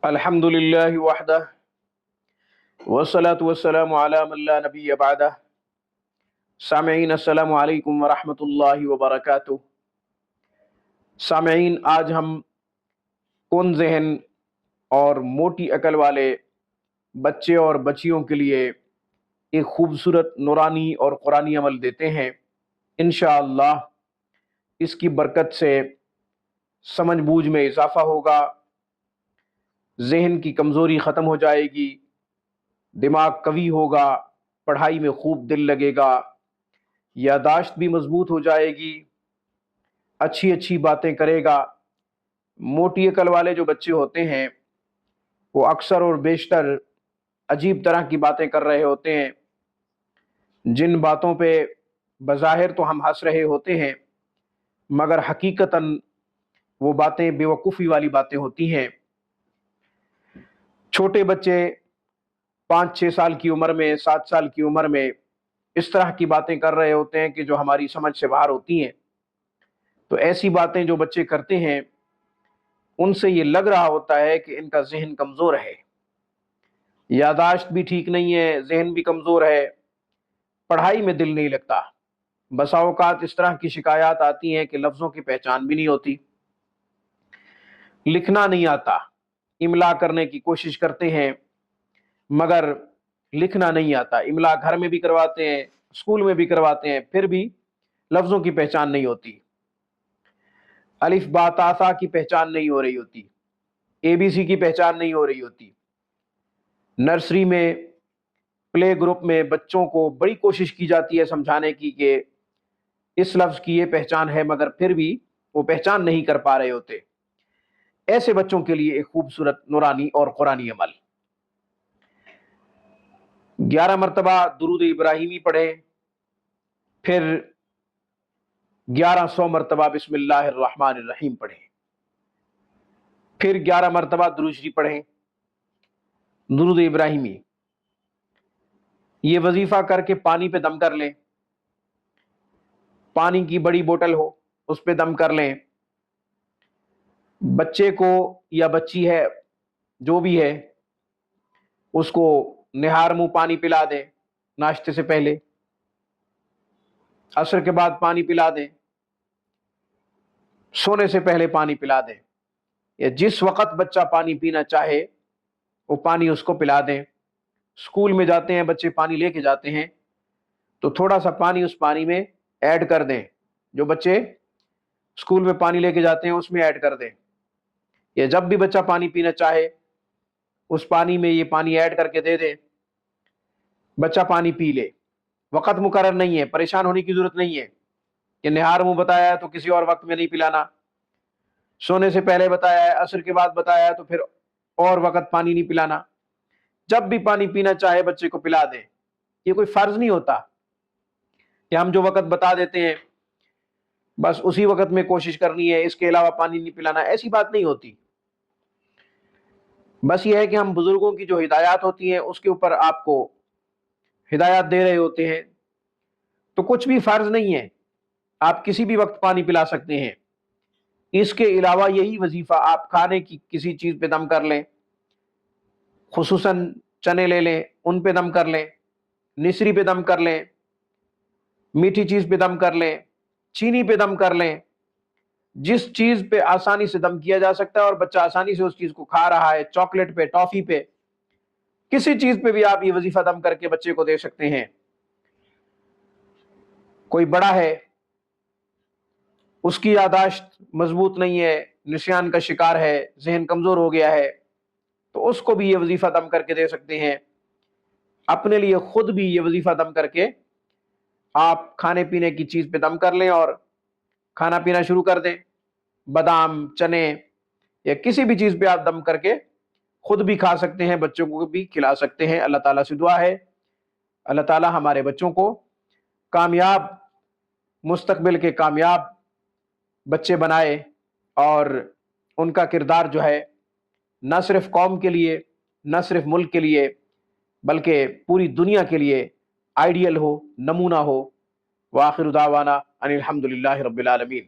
الحمد للہ وحدہ والصلاة والسلام علی من لا نبی بعدہ۔ سامعین السلام علیکم ورحمۃ اللہ وبرکاتہ۔ سامعین، آج ہم کن ذہن اور موٹی عقل والے بچے اور بچیوں کے لیے ایک خوبصورت نورانی اور قرآنی عمل دیتے ہیں۔ انشاءاللہ اس کی برکت سے سمجھ بوجھ میں اضافہ ہوگا، ذہن کی کمزوری ختم ہو جائے گی، دماغ قوی ہوگا، پڑھائی میں خوب دل لگے گا، یادداشت بھی مضبوط ہو جائے گی، اچھی اچھی باتیں کرے گا۔ موٹی عقل والے جو بچے ہوتے ہیں وہ اکثر اور بیشتر عجیب طرح کی باتیں کر رہے ہوتے ہیں، جن باتوں پہ بظاہر تو ہم ہنس رہے ہوتے ہیں مگر حقیقتاً وہ باتیں بیوقوفی والی باتیں ہوتی ہیں۔ چھوٹے بچے 5-6 سال کی عمر میں، 7 سال کی عمر میں اس طرح کی باتیں کر رہے ہوتے ہیں کہ جو ہماری سمجھ سے باہر ہوتی ہیں۔ تو ایسی باتیں جو بچے کرتے ہیں ان سے یہ لگ رہا ہوتا ہے کہ ان کا ذہن کمزور ہے، یادداشت بھی ٹھیک نہیں ہے، ذہن بھی کمزور ہے، پڑھائی میں دل نہیں لگتا۔ بسا اوقات اس طرح کی شکایات آتی ہیں کہ لفظوں کی پہچان بھی نہیں ہوتی، لکھنا نہیں آتا، املا کرنے کی کوشش کرتے ہیں مگر لکھنا نہیں آتا، املا گھر میں بھی کرواتے ہیں، اسکول میں بھی کرواتے ہیں، پھر بھی لفظوں کی پہچان نہیں ہوتی، الف با تا ثا کی پہچان نہیں ہو رہی ہوتی، اے بی سی کی پہچان نہیں ہو رہی ہوتی۔ نرسری میں، پلے گروپ میں بچوں کو بڑی کوشش کی جاتی ہے سمجھانے کی کہ اس لفظ کی یہ پہچان ہے، مگر پھر بھی وہ پہچان نہیں کر پا رہے ہوتے۔ ایسے بچوں کے لیے ایک خوبصورت نورانی اور قرآنی عمل، 11 مرتبہ درود ابراہیمی پڑھیں، پھر 1100 مرتبہ بسم اللہ الرحمن الرحیم پڑھیں، پھر 11 مرتبہ درود شریف پڑھیں، درود ابراہیمی۔ یہ وظیفہ کر کے پانی پہ دم کر لیں، پانی کی بڑی بوتل ہو اس پہ دم کر لیں، بچے کو یا بچی ہے جو بھی ہے اس کو نہار منہ پانی پلا دیں، ناشتے سے پہلے، عصر کے بعد پانی پلا دیں، سونے سے پہلے پانی پلا دیں، یا جس وقت بچہ پانی پینا چاہے وہ پانی اس کو پلا دیں۔ اسکول میں جاتے ہیں بچے، پانی لے کے جاتے ہیں تو تھوڑا سا پانی اس پانی میں ایڈ کر دیں، جو بچے اسکول میں پانی لے کے جاتے ہیں اس میں ایڈ کر دیں، یا جب بھی بچہ پانی پینا چاہے اس پانی میں یہ پانی ایڈ کر کے دے دیں، بچہ پانی پی لے۔ وقت مقرر نہیں ہے، پریشان ہونے کی ضرورت نہیں ہے کہ نہار منہ بتایا ہے تو کسی اور وقت میں نہیں پلانا، سونے سے پہلے بتایا ہے، عصر کے بعد بتایا ہے تو پھر اور وقت پانی نہیں پلانا، جب بھی پانی پینا چاہے بچے کو پلا دیں۔ یہ کوئی فرض نہیں ہوتا کہ ہم جو وقت بتا دیتے ہیں بس اسی وقت میں کوشش کرنی ہے، اس کے علاوہ پانی نہیں پلانا، ایسی بات نہیں ہوتی۔ بس یہ ہے کہ ہم بزرگوں کی جو ہدایات ہوتی ہیں اس کے اوپر آپ کو ہدایات دے رہے ہوتے ہیں، تو کچھ بھی فرض نہیں ہے، آپ کسی بھی وقت پانی پلا سکتے ہیں۔ اس کے علاوہ یہی وظیفہ آپ کھانے کی کسی چیز پہ دم کر لیں، خصوصاً چنے لے لیں ان پہ دم کر لیں، نسری پہ دم کر لیں، میٹھی چیز پہ دم کر لیں، چینی پہ دم کر لیں، جس چیز پہ آسانی سے دم کیا جا سکتا ہے اور بچہ آسانی سے اس چیز کو کھا رہا ہے، چاکلیٹ پہ، ٹافی پہ، کسی چیز پہ بھی آپ یہ وظیفہ دم کر کے بچے کو دے سکتے ہیں۔ کوئی بڑا ہے، اس کی یادداشت مضبوط نہیں ہے، نسیان کا شکار ہے، ذہن کمزور ہو گیا ہے، تو اس کو بھی یہ وظیفہ دم کر کے دے سکتے ہیں۔ اپنے لیے خود بھی یہ وظیفہ دم کر کے آپ کھانے پینے کی چیز پہ دم کر لیں اور کھانا پینا شروع کر دیں، بادام، چنے یا کسی بھی چیز پہ آپ دم کر کے خود بھی کھا سکتے ہیں، بچوں کو بھی کھلا سکتے ہیں۔ اللہ تعالیٰ سے دعا ہے اللہ تعالیٰ ہمارے بچوں کو کامیاب، مستقبل کے کامیاب بچے بنائے، اور ان کا کردار جو ہے نہ صرف قوم کے لیے، نہ صرف ملک کے لیے، بلکہ پوری دنیا کے لیے آئیڈیل ہو، نمونہ ہو۔ وآخر دعوانا ان الحمد للہ رب العالمین۔